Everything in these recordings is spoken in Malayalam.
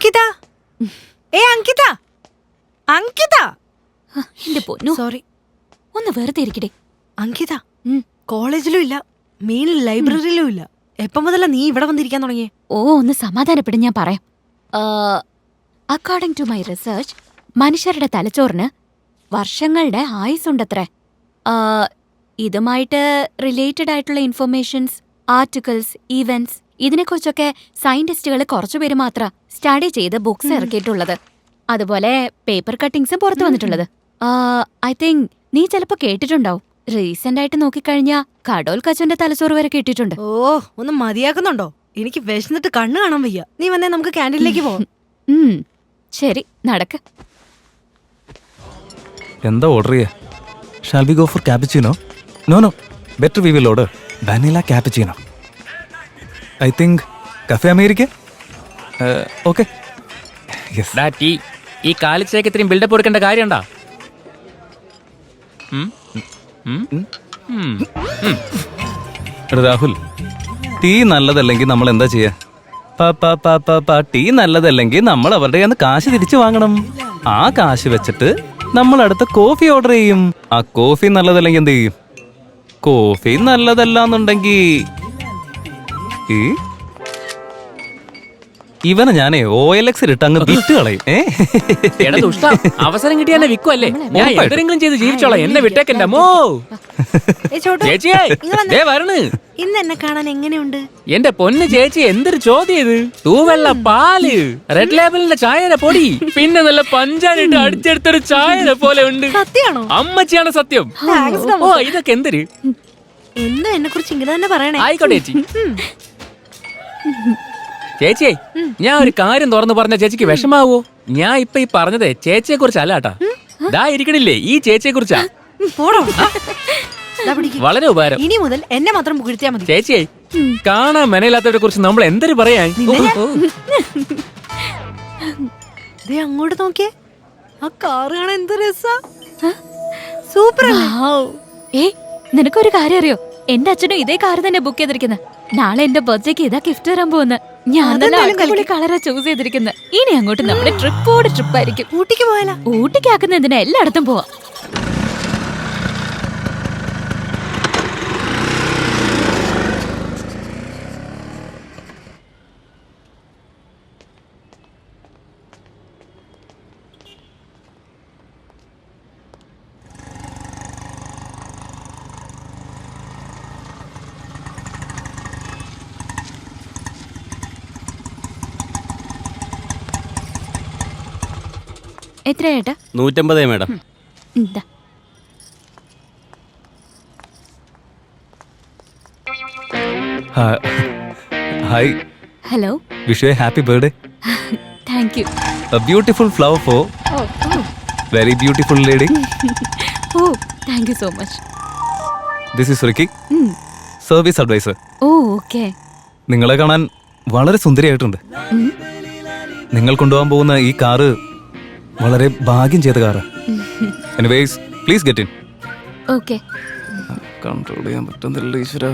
അങ്കിത, അങ്കിത, അങ്കിത. എന്റെ പൊന്നു, സോറി. ഒന്ന് വെറുതെ ഇരിക്കട്ടെ. അങ്കിത, കോളേജിലും ഇല്ല, മെയിൻ ലൈബ്രറിയിലും ഇല്ല. എപ്പം മുതലാ നീ ഇവിടെ വന്നിരിക്കാൻ തുടങ്ങിയേ? ഒന്ന് സമാധാനപ്പെടും, ഞാൻ പറയാം. അക്കോർഡിംഗ് ടു മൈ റിസർച്ച്, മനുഷ്യരുടെ തലച്ചോറിന് വർഷങ്ങളുടെ ആയുസുണ്ടത്രേ. ഇതുമായിട്ട് റിലേറ്റഡ് ആയിട്ടുള്ള ഇൻഫർമേഷൻസ്, ആർട്ടിക്കിൾസ്, ഈവന്റ്സ്, ഇതിനെക്കുറിച്ചൊക്കെ സയന്റിസ്റ്റുകൾ കുറച്ചുപേര് മാത്രം സ്റ്റഡി ചെയ്ത് ബുക്സ് ഇറക്കിയിട്ടുള്ളത്. അതുപോലെ പേപ്പർ കട്ടിങ്സും പുറത്തു വന്നിട്ടുള്ളത്. ഐ തിങ്ക് നീ ചിലപ്പോ കേട്ടിട്ടുണ്ടാവും. റീസെന്റ് ആയിട്ട് നോക്കിക്കഴിഞ്ഞാ കടോൽ കച്ചന്റെ തലച്ചോറ് വരെ കിട്ടിയിട്ടുണ്ട്. ഒന്ന് മതിയാക്കുന്നുണ്ടോ? എനിക്ക് വിശന്നിട്ട് കണ്ണ് കാണാൻ വയ്യ. നീ വന്നേ, നമുക്ക് ക്യാൻറ്റീനിലേക്ക് പോവാം. ശരി, നടക്ക്. എന്താ ഓർഡർ ചെയ്യാ? Shall we go for cappuccino? No, better we will order vanilla cappuccino. I think cafe America. Okay. ഈ കാലിച്ചേക്ക് ഇത്രയും ബിൽഡപ്പ് കൊടുക്കേണ്ട കാര്യമുണ്ടോ? രാഹുൽ, ടീ നല്ലതല്ലെങ്കിൽ നമ്മൾ എന്താ ചെയ്യാ? ടീ നല്ലതല്ലെങ്കിൽ നമ്മൾ അവരുടെ കയ്യിൽ നിന്ന് കാശ് തിരിച്ചു വാങ്ങണം. ആ കാശ് വെച്ചിട്ട് നമ്മൾ അടുത്ത കോഫി ഓർഡർ ചെയ്യും. ആ കോഫി നല്ലതല്ലെങ്കിൽ എന്ത് ചെയ്യും? കോഫി നല്ലതല്ലാന്നുണ്ടെങ്കിൽ ഇവനെ ഞാനേ OLX ഇട്ട് അങ്ങ് വിറ്റ് കളയും. അവസരം കിട്ടിയ വിൽക്കും അല്ലേ? ഞാൻ എന്തെങ്കിലും ചെയ്ത് ജീവിച്ചോളാം. എന്നെ വിട്ടേക്കണ്ട മോ. ഇന്ന് എന്നെ കാണാൻ എങ്ങനെയുണ്ട്? എന്റെ പൊന്ന് ചേച്ചി, എന്തൊരു ചോദ്യം ഇത്! തൂവെള്ള പാല്, റെഡ് ലേബലിന്റെ ചായയുടെ പൊടി, പിന്നെ നല്ല പഞ്ചാരിട്ട് അടിച്ചെടുത്തൊരു ചായയുടെ പോലെ ഉണ്ട്. സത്യമാണോ? അമ്മച്ചിയാണ് സത്യം. ഓ, ഇതൊക്കെ എന്തൊരു എന്താ എന്നെ കുറിച്ച് ഇങ്ങനെ തന്നെ പറയണേ? ആയിക്കോട്ടെ ചേച്ചി. ചേച്ചിയെ, ഞാൻ ഒരു കാര്യം തുറന്നു പറഞ്ഞ ചേച്ചിക്ക് വിഷമാവോ? ഞാൻ ഇപ്പൊ ഈ പറഞ്ഞതേ ചേച്ചിയെ കുറിച്ചല്ല കേട്ടാ. ദാ ഇരിക്കണില്ലേ, ഈ ചേച്ചിയെ കുറിച്ചാ. വളരെ ഉപകാരം. ഇനി മുതൽ എന്നെ മാത്രം പുകഴ്ത്തിയാ മതി. ചേച്ചിയെ, കാണാൻ മെനയില്ലാത്തവരെ കുറിച്ച് നമ്മൾ എന്തൊരു പറയാൻ. അങ്ങോട്ട് നോക്കിയേ, ആ കാറ് കാണാൻ എന്ത് രസാ. സൂപ്പർ. നിനക്കൊരു കാര്യം അറിയോ? എന്റെ അച്ഛനും ഇതേ കാർ തന്നെ ബുക്ക് ചെയ്തിരിക്കുന്നത്. നാളെ എന്റെ ബർത്ത്ഡേക്ക് ഇതാ ഗിഫ്റ്റ് തരാൻ പോകുന്ന. ഞാൻ തന്നെ കളറാ ചൂസ് ചെയ്തിരിക്കുന്നത്. ഇനി അങ്ങോട്ട് നമ്മുടെ ട്രിപ്പായിരിക്കും. ഊട്ടിക്ക് പോയാലോ? ഊട്ടിക്കാക്കുന്ന എന്തിനാ, എല്ലായിടത്തും പോവാ. എത്രയാ? 150 madam. Hi. Hello. Wish you a happy birthday. Thank you. A beautiful flower for very beautiful lady. Oh, thank you so much. This is Ricky, service advisor. Oh, okay. നിങ്ങളെ കാണാൻ വളരെ സുന്ദരിയായിട്ടുണ്ട്. നിങ്ങൾ കൊണ്ടുപോകാൻ പോകുന്ന ഈ കാറ് വളരെ ഭാഗ്യം ചെയ്ത car. Anyways, please get in. Okay. Control ചെയ്യാൻ പറ്റുന്നില്ല ഈശ്വര.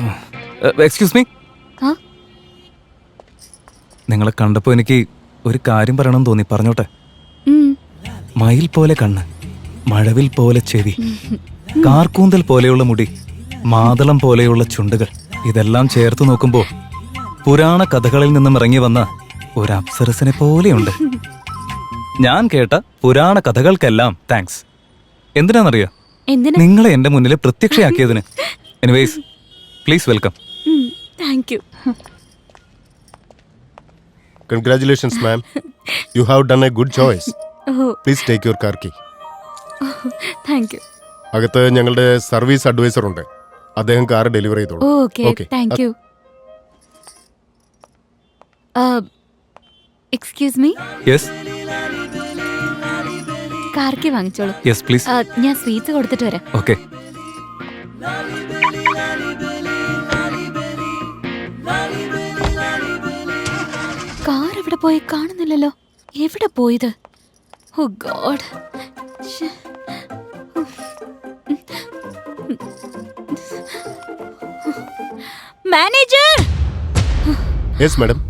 Excuse me. നിങ്ങളെ കണ്ടപ്പോൾ എനിക്ക് ഒരു കാര്യം പറയണമെന്ന് തോന്നി, പറഞ്ഞോട്ടെ? മയിൽ പോലെ കണ്ണ്, മഴവിൽ പോലെ ചെവി, കാർക്കൂന്തൽ പോലെയുള്ള മുടി, മാതളം പോലെയുള്ള ചുണ്ടുകൾ, ഇതെല്ലാം ചേർത്ത് നോക്കുമ്പോൾ പുരാണ കഥകളിൽ നിന്നും ഇറങ്ങി വന്ന ഒരു അപ്സരസിനെ പോലെയുണ്ട്. ഞാൻ കേട്ട പുരാണ കഥകൾക്കെല്ലാം താങ്ക്സ്. എന്തിനാണെന്നറിയോ? നിങ്ങളെ എന്റെ മുന്നിൽ പ്രത്യക്ഷയാക്കിയതിന്. Anyways, please welcome. Thank you. Congratulations, ma'am. You have done a good choice. Please take your car key. Thank you. അകത്ത് ഞങ്ങളുടെ സർവീസ് അഡ്വൈസർ ഉണ്ട്. അദ്ദേഹം കാർ ഡെലിവറി ചെയ്തോളൂ. Okay, thank you. Excuse me. Yes. കാർക്കി വാങ്ങിച്ചോളൂ. Yes please. ഞാൻ സ്വീറ്റ്സ് കൊടുത്തിട്ട് വരാം. ഓക്കെ. കാർ എവിടെ പോയി? കാണുന്നില്ലല്ലോ. എവിടെ പോയത്? Oh god. Manager. Yes madam.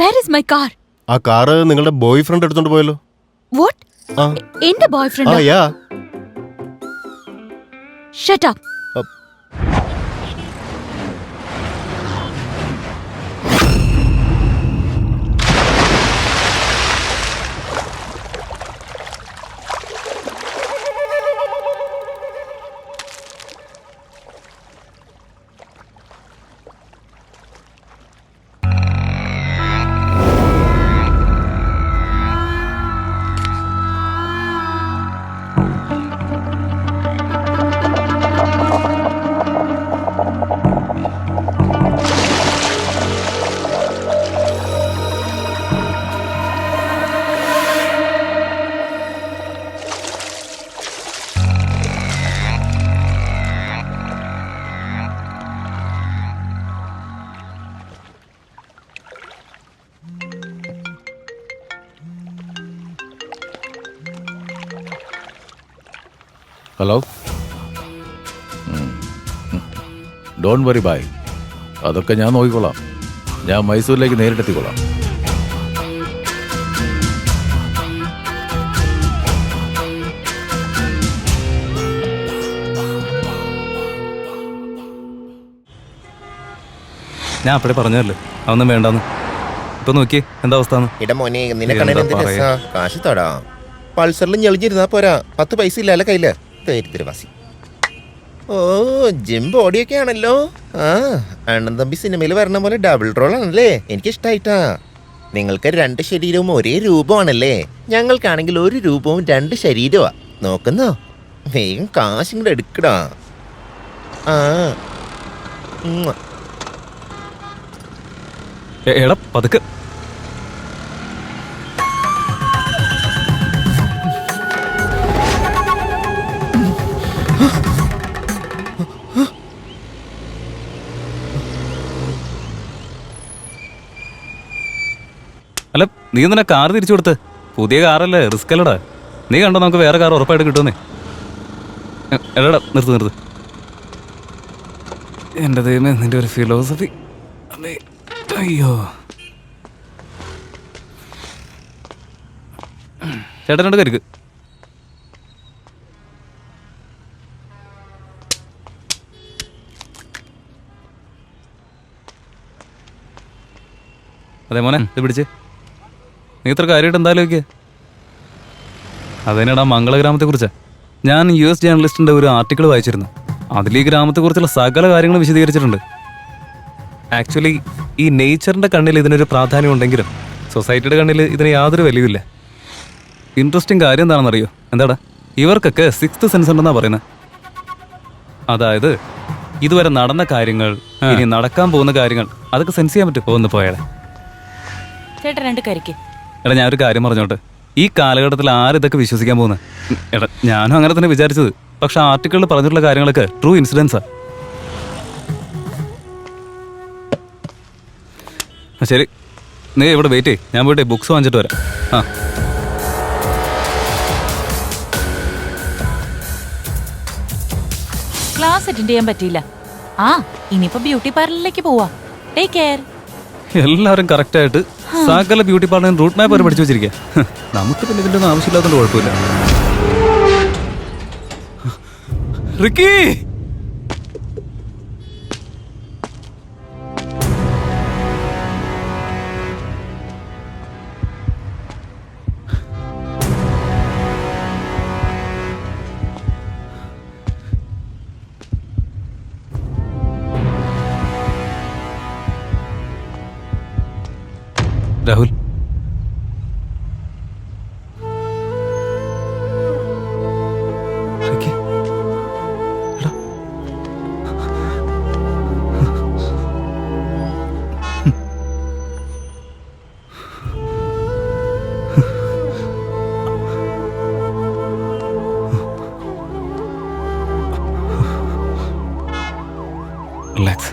Where is my car? ആ കാറ് നിങ്ങളുടെ ബോയ് ഫ്രണ്ട് എടുത്തോണ്ട് പോയല്ലോ. What? ആ എന്റെ boyfriend? Yeah. Shut up. Hello. Don't worry ബായ്, അതൊക്കെ ഞാൻ നോക്കിക്കോളാം. ഞാൻ മൈസൂരിലേക്ക് നേരിട്ടെത്തിക്കോളാം. ഞാൻ അപ്പഴേ പറഞ്ഞല്ലേ അതൊന്നും വേണ്ടാന്ന്. ഇപ്പൊ നോക്കിയേ എന്താ അവസ്ഥ. ഇട മോനെ കാശ് തടാ. പൾസറിൽ ഞെളിഞ്ഞിരുന്നാ പോരാ, 10 പൈസ ഇല്ലല്ലോ കയ്യില്. ദരിദ്രവാസി. ഓ, ജിം ബോഡിയൊക്കെ ആണല്ലോ. ആ, അണ്ണൻ തമ്പി സിനിമയിൽ വരണ പോലെ ഡബിൾ റോൾ ആണല്ലേ. എനിക്കിഷ്ടായിട്ടാ. നിങ്ങൾക്ക് 2 ശരീരവും ഒരേ രൂപമാണല്ലേ. ഞങ്ങൾക്കാണെങ്കിൽ 1 രൂപവും 2 ശരീരമാ. നോക്കുന്നോ? വേഗം കാശ് ഇങ്ങോട്ട് എടുക്കടാ. ആ, എടാ പതുക്കെ. അല്ല നീ എന്തിനാ കാർ തിരിച്ചു കൊടുത്ത്? പുതിയ കാറല്ലേ, റിസ്ക് അല്ലടാ. നീ കണ്ടോ നമുക്ക് വേറെ കാർ ഉറപ്പായിട്ട് കിട്ടുമെന്നേ. എടാ നിർത്ത്. എൻ്റെ ദൈവമേ, നിന്റെ ഒരു ഫിലോസഫി. അയ്യോ ചേട്ടനോട് കരുക്ക്. അതെ മോനെ, ഇത് പിടിച്ച്. നീ ഇത്ര കാര്യമായിട്ട് എന്തായാലും നോക്കിയേ. അതിനാണ് ആ മംഗളഗ്രാമത്തെക്കുറിച്ച്. ഞാൻ US ജേർണലിസ്റ്റിൻ്റെ ഒരു ആർട്ടിക്കിൾ വായിച്ചിരുന്നു. അതിൽ ഈ ഗ്രാമത്തെക്കുറിച്ചുള്ള സകല കാര്യങ്ങളും വിശദീകരിച്ചിട്ടുണ്ട്. ആക്ച്വലി ഈ നേച്ചറിൻ്റെ കണ്ണിൽ ഇതിനൊരു പ്രാധാന്യം ഉണ്ടെങ്കിലും സൊസൈറ്റിയുടെ കണ്ണിൽ ഇതിന് യാതൊരു വിലയുമില്ല. ഇൻട്രസ്റ്റിംഗ് കാര്യം എന്താണെന്നറിയോ? എന്താടാ, ഇവർക്കൊക്കെ 6th സെൻസ് ഉണ്ടെന്നാണ് പറയുന്നത്. അതായത് ഇതുവരെ നടന്ന കാര്യങ്ങൾ, ഇനി നടക്കാൻ പോകുന്ന കാര്യങ്ങൾ, അതൊക്കെ സെൻസ് ചെയ്യാൻ പറ്റും. ഒന്ന് പോയാലേ എടാ, ഞാനൊരു കാര്യം പറഞ്ഞോട്ടെ. ഈ കാലഘട്ടത്തിൽ ആരിതൊക്കെ വിശ്വസിക്കാൻ പോകുന്നത്? എടാ, ഞാനും അങ്ങനെ തന്നെ വിചാരിച്ചത്. പക്ഷെ ആർട്ടിക്കിളിൽ പറഞ്ഞിട്ടുള്ള കാര്യങ്ങളൊക്കെ ട്രൂ ഇൻസിഡൻസാ. ശരി, നീ ഇവിടെ വെയിറ്റ് ചെയ്യ്. ഞാൻ പോയിട്ട് ബുക്സ് വാങ്ങിച്ചിട്ട് വരാം. ആ, ക്ലാസ് അറ്റൻഡ് ചെയ്യാൻ പറ്റിയില്ല. ആ, ഇനിയിപ്പോ ബ്യൂട്ടി പാർലറിലേക്ക് പോവാ. Take care. എല്ലാവരും കറക്റ്റായിട്ട് സകല ബ്യൂട്ടി പാർലറിന് റൂട്ട് മാപ്പ് വരെ പഠിച്ചു വെച്ചിരിക്കുക. നമുക്ക് പിന്നെ ഇതിൻ്റെ ഒന്നും ആവശ്യമില്ലാത്തതുകൊണ്ട് കുഴപ്പമില്ല. Ricky, Rahul, relax.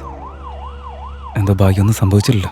എന്താ ഭാഗ്യമൊന്നും സംഭവിച്ചില്ലല്ലോ.